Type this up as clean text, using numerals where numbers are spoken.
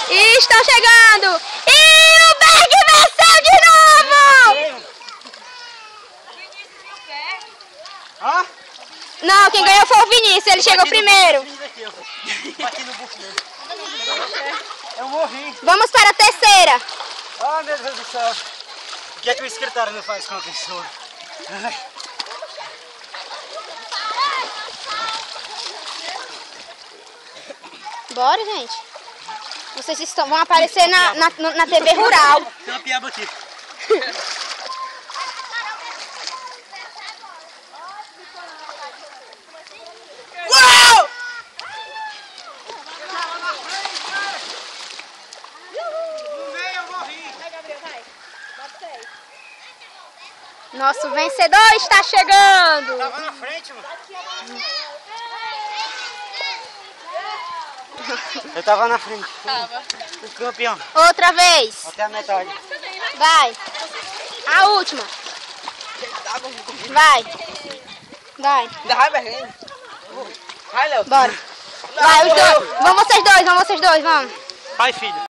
E estão chegando. E o Berg venceu de novo! Hã? Não, quem ganhou foi o Vinícius, ele chegou primeiro. Bati no bucho dele. Eu morri. Vamos para a terceira. Ah, meu Deus do céu. O que é que o escritório não faz com a pessoa? Ai. Bora, gente. Vocês vão aparecer na TV Rural. Tem uma piaba aqui. Uau! No meio eu morri. Vai, Gabriel, vai. Bota 6. Nosso vencedor está chegando. Tava na frente, mano. Eu tava na frente. Tava. Fui campeão. Outra vez. Até a metade. Vai. A última. Vai. Vai. Vai, Berlim. Vai, Léo. Bora. Vai, os dois. Vão vocês dois, vamos. Pai, filho.